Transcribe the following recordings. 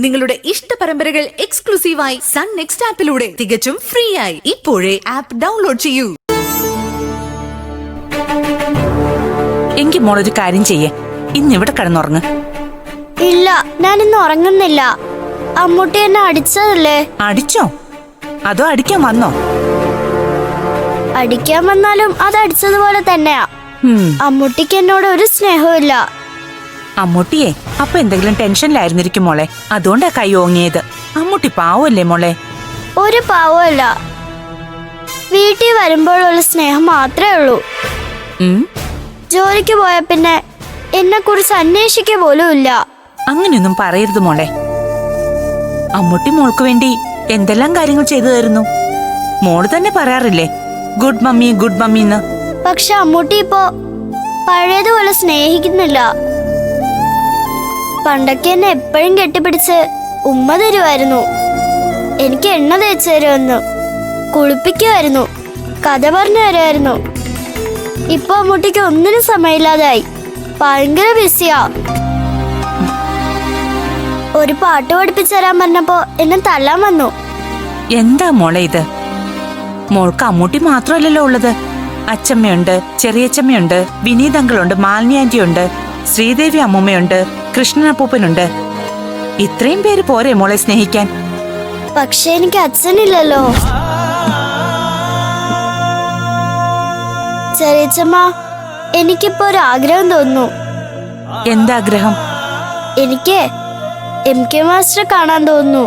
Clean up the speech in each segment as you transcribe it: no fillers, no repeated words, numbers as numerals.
നിങ്ങളുടെ ഇഷ്ട പരമ്പരകൾ എക്സ്ക്ലൂസീവായി സൺ നെക്സ്റ്റ് ആപ്പിലൂടെ തികച്ചും ഫ്രീ ആയി ഇപ്പോഴേ ആപ്പ് ഡൗൺലോഡ് ചെയ്യൂ. എങ്കിൽ മോളൊരു കാര്യം ചെയ്യേ, ഇന്ന് ഇവിടെ കിടന്നുറങ്ങ്. ഇല്ല, ഞാൻ ഇന്ന് ഉറങ്ങുന്നില്ല. അമ്മൂട്ടി എന്നെ അടിച്ചതല്ലേ. അടിച്ചോ? അതോ അടിക്കാൻ വന്നോ? അടിക്കാൻ വന്നാലും അത് അടിച്ചതുപോലെ തന്നെയാ. അമ്മൂട്ടിക്ക് എന്നോട് ഒരു സ്നേഹവും ഇല്ല. അമ്മൂട്ടിയെ അപ്പൊ എന്തെങ്കിലും ടെൻഷനിലായിരുന്നിരിക്കും മോളെ, അതുകൊണ്ടാ കൈ ഓങ്ങിയത്. അമ്മൂട്ടി പാവല്ലേ മോളെ? ഒരു പാവമല്ല, വീട്ടിൽ വരുമ്പോഴുള്ള സ്നേഹം മാത്രമേ ഉള്ളൂ. ജോലിക്ക് പോയ പിന്നെ എന്നെ കുറിച്ച് അന്വേഷിക്കുക പോലും ഇല്ല. അങ്ങനെയൊന്നും പറയരുത് മോളെ. അമ്മൂട്ടി മോൾക്ക് വേണ്ടി എന്തെല്ലാം കാര്യങ്ങൾ ചെയ്തു തരുന്നു. മോള് തന്നെ പറയാറില്ലേ ഗുഡ് മമ്മി ഗുഡ് മമ്മിന്ന്. പക്ഷെ അമ്മൂട്ടി ഇപ്പോ പഴയതുപോലെ സ്നേഹിക്കുന്നില്ല. പണ്ടൊക്കെ എന്നെ എപ്പോഴും കെട്ടിപ്പിടിച്ച് ഉമ്മ തരുമായിരുന്നു. എനിക്ക് എണ്ണ തേച്ചു തരുമെന്ന്, കുളിപ്പിക്കുമായിരുന്നു, കഥ പറഞ്ഞു തരുമായിരുന്നു. ഇപ്പൊ അമ്മൂട്ടിക്ക് ഒന്നിനും സമയമില്ലാതായി. ഭയങ്കര ബിസിയാ. ഒരു പാട്ട് പഠിപ്പിച്ചു തരാൻ പറഞ്ഞപ്പോ എന്നെ തല്ലാൻ വന്നു. എന്താ മോളെ ഇത്? മോൾക്ക് അമ്മൂട്ടി മാത്രമല്ലല്ലോ ഉള്ളത്. അച്ചമ്മയുണ്ട്, ചെറിയച്ചമ്മയുണ്ട്, വിനീത് അങ്കിളുണ്ട്, മാലിനി ആന്റിയുണ്ട്, ശ്രീദേവി അമ്മൂമ്മയുണ്ട്, കൃഷ്ണനപ്പൂപ്പനുണ്ട്. ഇത്രയും പേര് പോരെ മോളെ സ്നേഹിക്കാൻ? പക്ഷെ എനിക്ക് അച്ഛനില്ലല്ലോ. ചെറിയച്ചമ്മ, എനിക്കിപ്പോ ഒരു ആഗ്രഹം തോന്നുന്നു. എന്താഗ്രഹം? എനിക്ക് MK മാസ്റ്റർ കാണാൻ തോന്നുന്നു.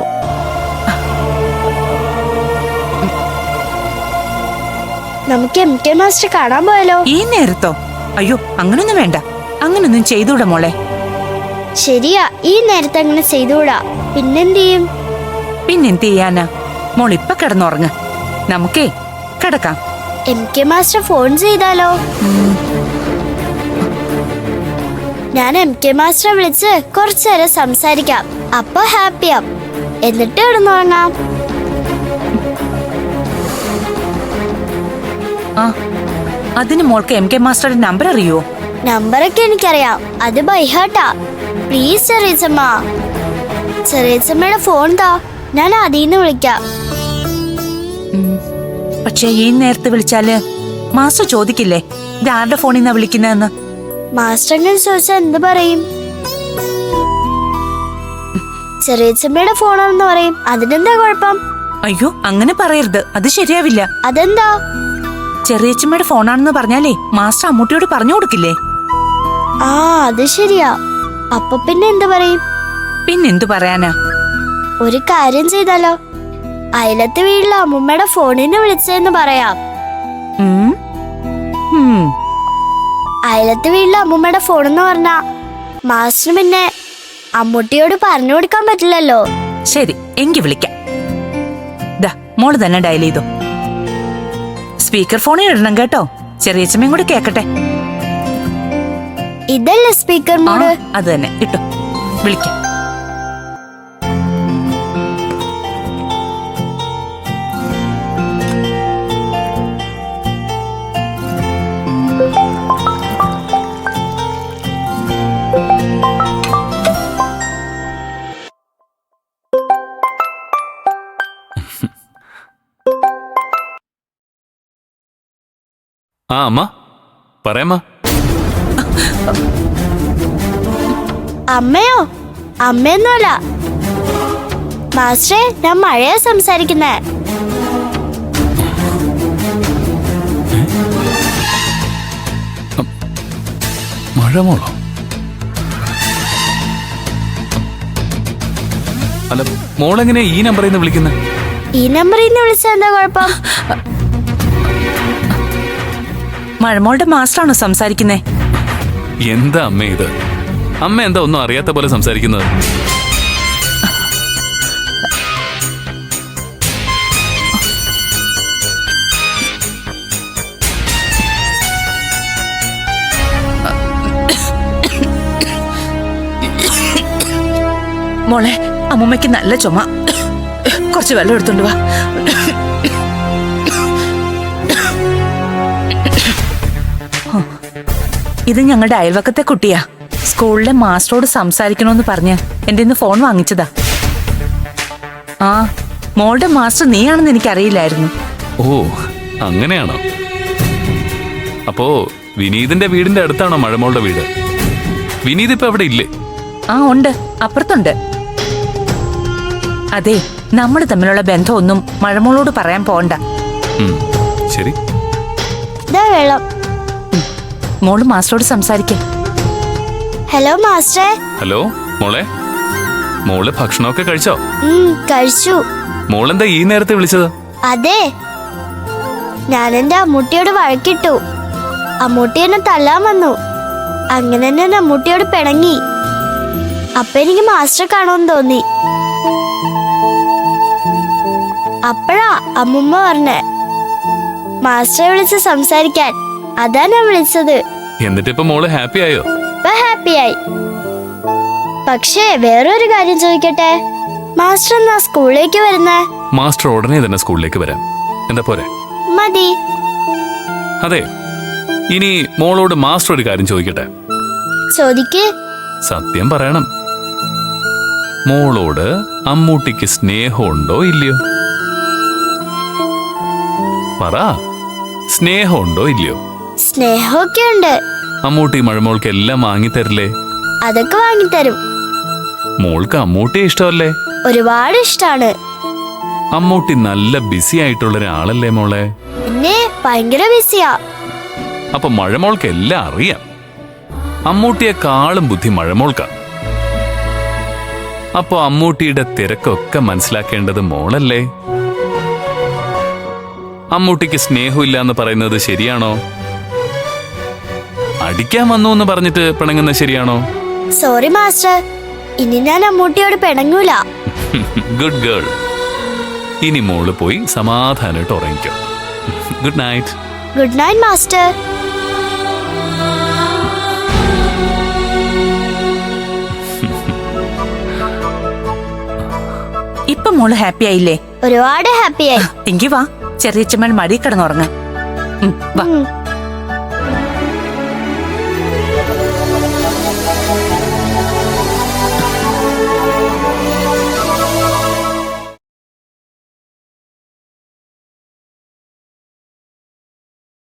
നമുക്ക് MK മാസ്റ്റർ കാണാൻ പോയാലോ? ഈ നേരത്തോ? അയ്യോ, അങ്ങനൊന്നും വേണ്ട. അങ്ങനൊന്നും ചെയ്തൂടാ മോളെ. ശരിയാ, ഈ നേരത്തെ അങ്ങനെ ചെയ്തൂടാ. പിന്നെന്ത് ചെയ്യും? പിന്നെന്ത് ചെയ്യാനാ? മോൾ ഇപ്പൊ കിടന്നുറങ്ങ്. നമുക്കേ കിടക്കാം. MK മാസ്റ്റർ ഫോൺ ചെയ്താലോ? ഞാൻ MK മാസ്റ്ററെ വിളിച്ച് കുറച്ചേരം സംസാരിക്കാം. അപ്പൊ ഹാപ്പിയാ. എന്നിട്ട് കിടന്നുറങ്ങാം. ആ, അതിന് മോൾക്ക് MK മാസ്റ്ററുടെ നമ്പർ അറിയോ? നമ്പറൊക്കെ എനിക്കറിയാം, അത് ബൈഹാട്ടാ. പ്ലീസ് ചെറിയച്ചമ്മ, ചെറിയച്ചമ്മയുടെ ഫോൺ താ, ഞാൻ അതിന്ന് വിളിക്കാം. പക്ഷെ ഈ നേരത്തെ വിളിച്ചാല് മാസ്റ്റർ ചോദിക്കില്ലേ ഇത് ആരുടെ ഫോണിൽ നിന്നാ വിളിക്കുന്നതെന്ന്? മാസ്റ്റർ അങ്ങനെ ചോദിച്ചാ എന്ത് പറയും? ചെറിയച്ചമ്മയുടെ ഫോണാണെന്ന് പറയും. അതിനെന്താ കുഴപ്പം? അയ്യോ, അങ്ങനെ പറയരുത്, അത് ശരിയാവില്ല. അതെന്താ? ചെറിയച്ചമ്മയുടെ ഫോണാണെന്ന് പറഞ്ഞാലേ മാസ്റ്റർ അമ്മൂട്ടിയോട് പറഞ്ഞു കൊടുക്കില്ലേ? ആ, അത് ശരിയാ. അപ്പൊ പിന്നെ എന്ത് പറയും? പിന്നെന്തു പറയാനാ? ഒരു കാര്യം ചെയ്താലോ? അയലത്തെ വീട്ടിലെ അമ്മൂമ്മയുടെ ഫോണിന് വിളിച്ചെന്ന് പറയാം. അയലത്തെ വീട്ടിലെ അമ്മൂമ്മയുടെ ഫോണെന്ന് പറഞ്ഞാ മാസ്റ്റർ പിന്നെ അമ്മൂട്ടിയോട് പറഞ്ഞു കൊടുക്കാൻ പറ്റില്ലല്ലോ. ശരി, എങ്കി വിളിക്കാം. ദാ, മോള് തന്നെ ഡയൽ ചെയ്തോ. സ്പീക്കർ ഫോണിൽ ഇടണം കേട്ടോ, ചെറിയച്ചമ്മയും കൂടി കേക്കട്ടെ. ഇതല്ലേ സ്പീക്കർ മോഡ്? അത് തന്നെ ഇട്ടോ, വിളിക്കാം. ആ അമ്മ പറയാമ്മ. അമ്മയോ? അമ്മയൊന്നുമല്ല മാസ്റ്ററെ, ഞാൻ മഴയാ സംസാരിക്കുന്നേ. മഴ മോളോ? അല്ല, മോളെങ്ങനെ ഈ നമ്പറിൽ നിന്ന് വിളിക്കുന്നത്? ഈ നമ്പറിൽ നിന്ന് വിളിച്ചാ എന്താ കുഴപ്പം? മഴമോളുടെ മാസ്റ്ററാണോ സംസാരിക്കുന്നേ? എന്താ അമ്മ ഇത്? അമ്മ എന്താ ഒന്നും അറിയാത്ത പോലെ സംസാരിക്കുന്നത്? മോളെ, അമ്മൂമ്മയ്ക്ക് നല്ല ചുമ. കുറച്ച് വെള്ളം എടുത്തോണ്ട് വാ. ഇത് ഞങ്ങളുടെ അയൽവക്കത്തെ കുട്ടിയാ. സ്കൂളിലെ മാസ്റ്ററോട് സംസാരിക്കണമെന്ന് പറഞ്ഞ് എന്റെ ഫോൺ വാങ്ങിച്ചതാ. ആ മോളുടെ മാസ്റ്റർ നീയാണെന്ന് എനിക്കറിയില്ലായിരുന്നു. ഓ അങ്ങനെയാണോ? അപ്പോ വിനീതിന്റെ വീടിന്റെ അടുത്താണോ മഴമോളുടെ വീട്? വിനീത് ഇപ്പൊ അവിടെ ഇല്ലേ? ആ ഉണ്ട്, അപ്പുറത്തുണ്ട്. അതെ, നമ്മൾ തമ്മിലുള്ള ബന്ധമൊന്നും മഴമോളോട് പറയാൻ പോണ്ട. ശരി. ഇതാ വെള്ളം. മോള് മാസ്റ്ററോട് സംസാരിക്കാം. ഹലോ മാസ്റ്ററെ. ഹലോ മോളെ, മോള് ഭക്ഷണമൊക്കെ കഴിച്ചോ? കഴിച്ചു. മോളെന്താ ഈ നേരത്തെ വിളിച്ചത്? അതെ, ഞാൻ എന്റെ അമ്മൂട്ടിയോട് വഴക്കിട്ടു. അമ്മൂട്ടി എന്നെ തല്ലാൻ വന്നു. അങ്ങനെ ഞാൻ അമ്മൂട്ടിയോട് പിണങ്ങി. അപ്പൊ എനിക്ക് മാസ്റ്ററെ കാണുമെന്ന് തോന്നി. അപ്പഴാ അമ്മുമ്മ പറഞ്ഞേ മാസ്റ്ററെ വിളിച്ച് സംസാരിക്കാൻ. അതാ ഞാൻ വിളിച്ചത്. എന്നിട്ടിപ്പോ മോള് ഹാപ്പി ആയോ? ഇപ്പൊ ഹാപ്പിയായി. പക്ഷേ വേറൊരു കാര്യം ചോദിക്കട്ടെ, മാസ്റ്റർ എന്നാ സ്കൂളിലേക്ക് വരുന്നേ? മാസ്റ്റർ ഉടനെ തന്നെ സ്കൂളിലേക്ക് വരാം. എന്താ പോരെ? മതി. അതെ, ഇനി മോളോട് മാസ്റ്റർ ഒരു കാര്യം ചോദിക്കട്ടെ? ചോദിക്ക്. സത്യം പറയണം, മോളോട് അമ്മൂട്ടിക്ക് സ്നേഹമുണ്ടോ ഇല്ലയോ? പറ, സ്നേഹമുണ്ടോ ഇല്ലയോ? സ്നേഹമൊക്കെ ഉണ്ട്. അമ്മൂട്ടി മഴമോൾക്ക് എല്ലാം വാങ്ങിത്തരില്ലേ? അതൊക്കെ വാങ്ങിത്തരും. മോൾക്ക് അമ്മൂട്ടിയെ ഇഷ്ടമല്ലേ? ഒരുപാട് ഇഷ്ടാണ്. അമ്മൂട്ടി നല്ല ബിസി ആയിട്ടുള്ള ഒരാളല്ലേ മോളെ? പിന്നെ ഭയങ്കര ബിസിയാ. അപ്പൊ മഴമോൾക്ക് എല്ലാം അറിയാം. അമ്മൂട്ടിയെക്കാളും ബുദ്ധി മഴമോൾക്കാ. അപ്പൊ അമ്മൂട്ടിയുടെ തിരക്കൊക്കെ മനസ്സിലാക്കേണ്ടത് മോളല്ലേ? അമ്മൂട്ടിക്ക് സ്നേഹമില്ല എന്ന് പറയുന്നത് ശരിയാണോ? അടിക്കാൻ വന്നു എന്ന് പറഞ്ഞിട്ട് പിണങ്ങുന്നത് ശരിയാണോ? സോറി മാസ്റ്റർ, ഇനി ഞാൻ അമ്മൂട്ടിയോട് പിണങ്ങൂല. Good girl. ഇനി മോള് പോയി സമാധാനമായിട്ട് ഉറങ്ങിക്കോ. Good night. Good night master. ഇപ്പൊ മോള് ഹാപ്പി ആയില്ലേ? ഒരുപാട് ഹാപ്പിയായി. എങ്കി വാ, ചെറിയച്ചമ്മൻ മടി കിടന്നുറങ്ങ. വാ.